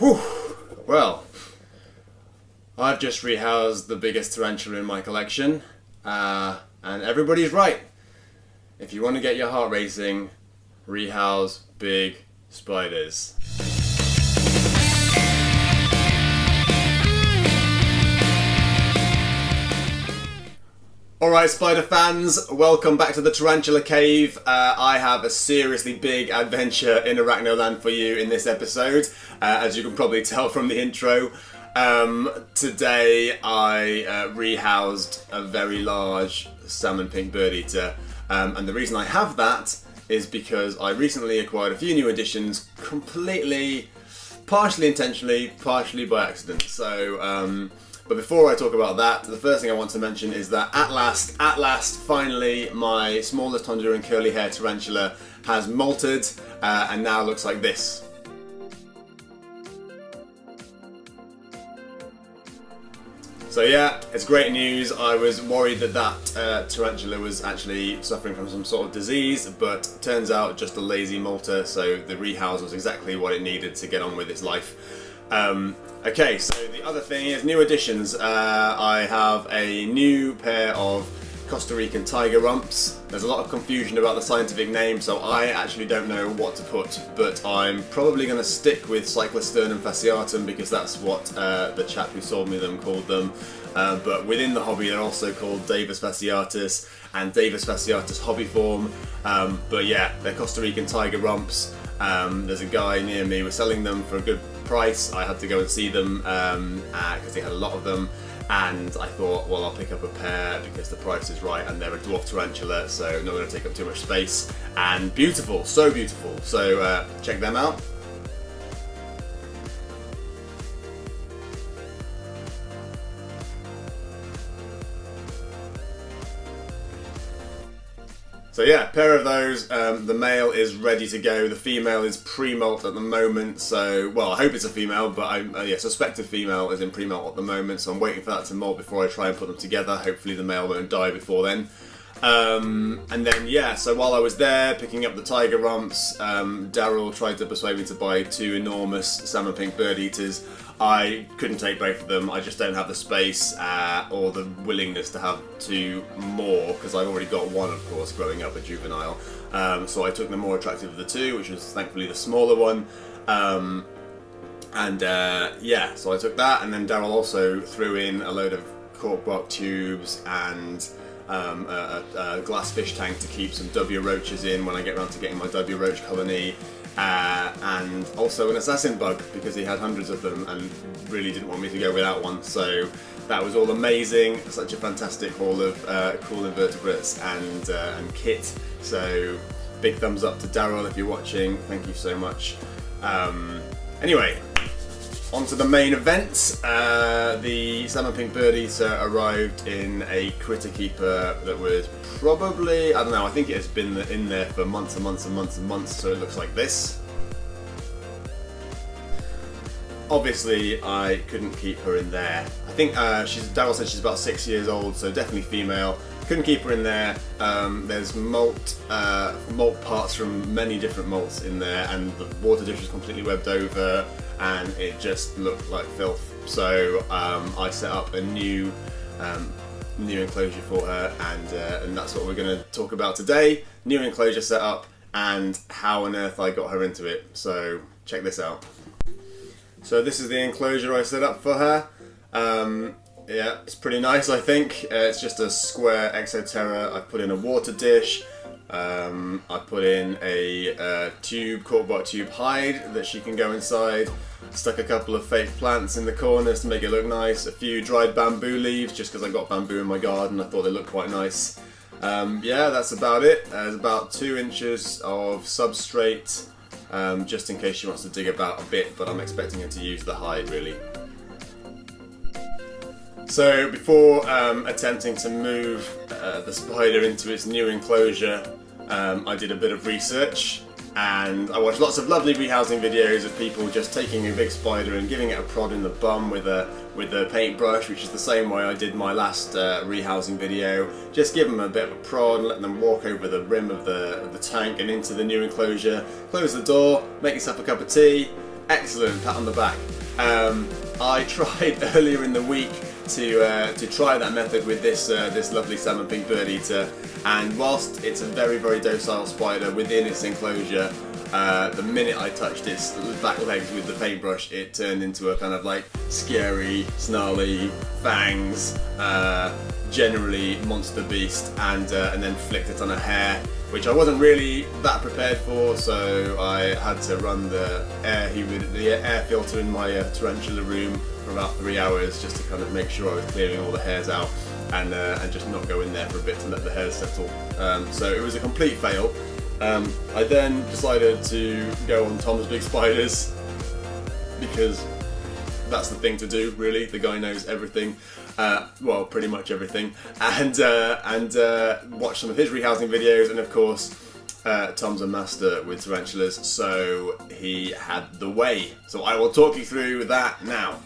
Whew. Well, I've just rehoused the biggest tarantula in my collection, and everybody's right. If you want to get your heart racing, rehouse big spiders. Alright, spider fans, welcome back to the Tarantula Cave. I have a seriously big adventure in Arachnoland for you in this episode, as you can probably tell from the intro. Today I rehoused a very large salmon pink bird eater, and the reason I have that is because I recently acquired a few new additions completely, partially intentionally, partially by accident. But before I talk about that, the first thing I want to mention is that at last, finally, my smallest Honduran curly hair tarantula has molted and now looks like this. So yeah, it's great news. I was worried that tarantula was actually suffering from some sort of disease, but turns out just a lazy molter, so the rehouse was exactly what it needed to get on with its life. Okay, so the other thing is new additions. I have a new pair of Costa Rican tiger rumps. There's a lot of confusion about the scientific name, so I actually don't know what to put, but I'm probably going to stick with Cyclosternum fasciatum because that's what the chap who sold me them called them. But within the hobby they're also called Davis fasciatus and Davis fasciatus hobby form. But yeah, they're Costa Rican tiger rumps. There's a guy near me was selling them for a good price. I had to go and see them because they had a lot of them, and I thought, well, I'll pick up a pair because the price is right, and they're a dwarf tarantula, so not going to take up too much space, and beautiful, so beautiful. So check them out. So yeah, pair of those. The male is ready to go. The female is pre-molt at the moment. So, well, I hope it's a female, but I suspect a female is in pre-molt at the moment. So I'm waiting for that to molt before I try and put them together. Hopefully the male won't die before then. And then yeah, so while I was there picking up the tiger rumps, Daryl tried to persuade me to buy two enormous salmon pink bird eaters. I couldn't take both of them. I just don't have the space or the willingness to have two more, because I've already got one, of course, growing up, a juvenile. So I took the more attractive of the two, which was thankfully the smaller one. Yeah, so I took that, and then Daryl also threw in a load of cork bark tubes and a glass fish tank to keep some W roaches in when I get around to getting my W roach colony. And also an assassin bug, because he had hundreds of them and really didn't want me to go without one. So that was all amazing. Such a fantastic haul of cool invertebrates and kit. So big thumbs up to Daryl if you're watching. Thank you so much. Anyway, on to the main event. The salmon pink bird eater arrived in a critter keeper that was probably, I don't know, I think it has been in there for months and months and months and months, so it looks like this. Obviously I couldn't keep her in there. I think Daryl said she's about 6 years old, so definitely female. Couldn't keep her in there. There's molt parts from many different molts in there, and the water dish was completely webbed over, and it just looked like filth. So I set up a new enclosure for her, and that's what we're going to talk about today. New enclosure setup and how on earth I got her into it. So check this out. So this is the enclosure I set up for her. Yeah, it's pretty nice, I think. It's just a square Exoterra. I put in a water dish. I put in a cork bark tube hide that she can go inside. Stuck a couple of fake plants in the corners to make it look nice. A few dried bamboo leaves, just because I got bamboo in my garden. I thought they looked quite nice. Yeah, that's about it. There's about 2 inches of substrate, just in case she wants to dig about a bit, but I'm expecting her to use the hide really. So before attempting to move the spider into its new enclosure, I did a bit of research, and I watched lots of lovely rehousing videos of people just taking a big spider and giving it a prod in the bum with a paintbrush, which is the same way I did my last rehousing video. Just give them a bit of a prod and let them walk over the rim of the tank and into the new enclosure. Close the door, make yourself a cup of tea, Excellent, pat on the back. I tried earlier in the week to try that method with this lovely salmon pink bird eater, and whilst it's a very, very docile spider within its enclosure, the minute I touched its back legs with the paintbrush, it turned into a kind of like scary, snarly, fangs, generally monster beast, and then flicked a ton of hair, which I wasn't really that prepared for, so I had to run the air filter in my tarantula room for about 3 hours just to kind of make sure I was clearing all the hairs out, and just not go in there for a bit to let the hairs settle. So it was a complete fail. I then decided to go on Tom's Big Spiders, because that's the thing to do, really. The guy knows everything, well, pretty much everything, and watch some of his rehousing videos, and of course Tom's a master with tarantulas, so he had the way. So I will talk you through that now.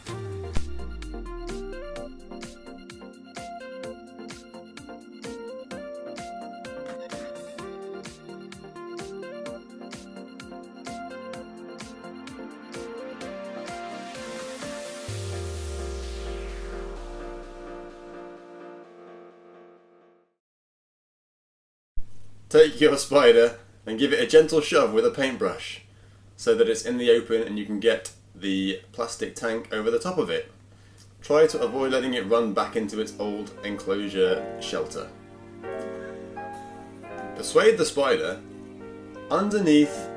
Take your spider and give it a gentle shove with a paintbrush so that it's in the open and you can get the plastic tank over the top of it. Try to avoid letting it run back into its old enclosure shelter. Persuade the spider underneath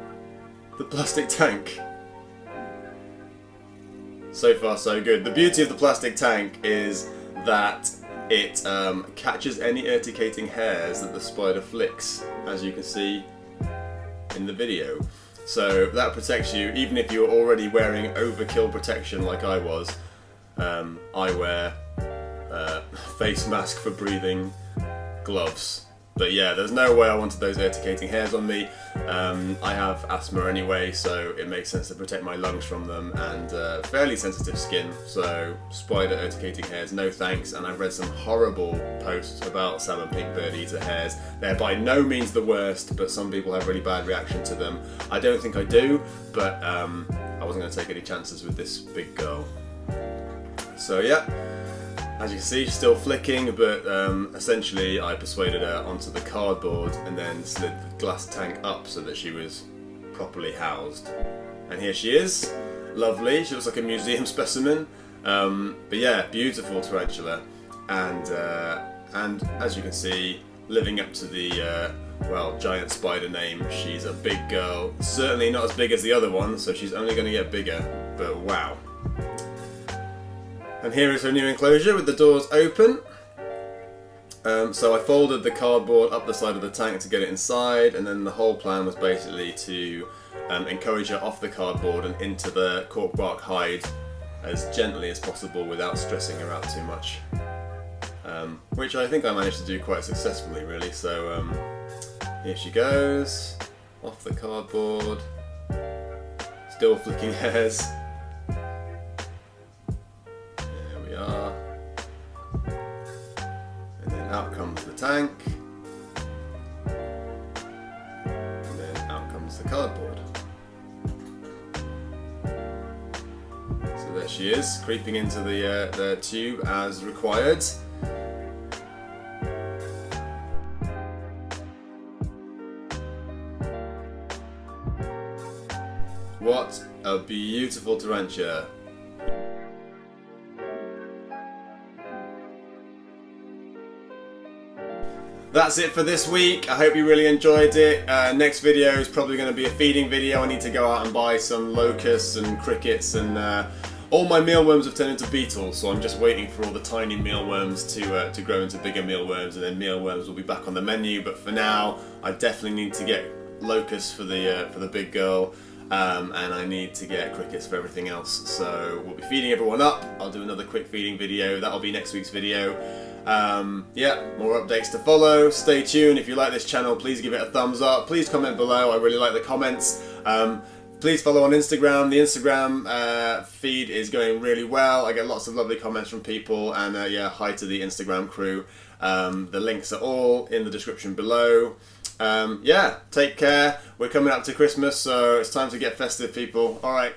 the plastic tank. So far so good. The beauty of the plastic tank is that it catches any urticating hairs that the spider flicks, as you can see in the video. So that protects you, even if you're already wearing overkill protection like I was. I wear face mask for breathing, gloves. But yeah, there's no way I wanted those urticating hairs on me. I have asthma anyway, so it makes sense to protect my lungs from them, and fairly sensitive skin, so spider urticating hairs, no thanks. And I've read some horrible posts about salmon pink bird eater hairs. They're by no means the worst, but some people have really bad reaction to them. I don't think I do, but I wasn't going to take any chances with this big girl. So yeah. As you can see, she's still flicking, but essentially I persuaded her onto the cardboard and then slid the glass tank up so that she was properly housed. And here she is, lovely. She looks like a museum specimen. But yeah, beautiful tarantula, and as you can see, living up to the well, giant spider name. She's a big girl, certainly not as big as the other one, so she's only going to get bigger. But wow. And here is her new enclosure with the doors open. So I folded the cardboard up the side of the tank to get it inside, and then the whole plan was basically to encourage her off the cardboard and into the cork bark hide as gently as possible without stressing her out too much. Which I think I managed to do quite successfully, really. So here she goes, off the cardboard, still flicking hairs. Out comes the tank, and then out comes the cardboard. So there she is, creeping into the tube as required. What a beautiful tarantula. That's it for this week. I hope you really enjoyed it. Next video is probably going to be a feeding video. I need to go out and buy some locusts and crickets, and all my mealworms have turned into beetles, so I'm just waiting for all the tiny mealworms to grow into bigger mealworms, and then mealworms will be back on the menu. But for now, I definitely need to get locusts for the big girl, and I need to get crickets for everything else. So we'll be feeding everyone up. I'll do another quick feeding video. That'll be next week's video. Yeah, more updates to follow. Stay tuned. If you like this channel, please give it a thumbs up. Please comment below. I really like the comments. Please follow on Instagram. The Instagram feed is going really well. I get lots of lovely comments from people, and yeah, hi to the Instagram crew. The links are all in the description below. Yeah, take care. We're coming up to Christmas, so it's time to get festive, people. All right.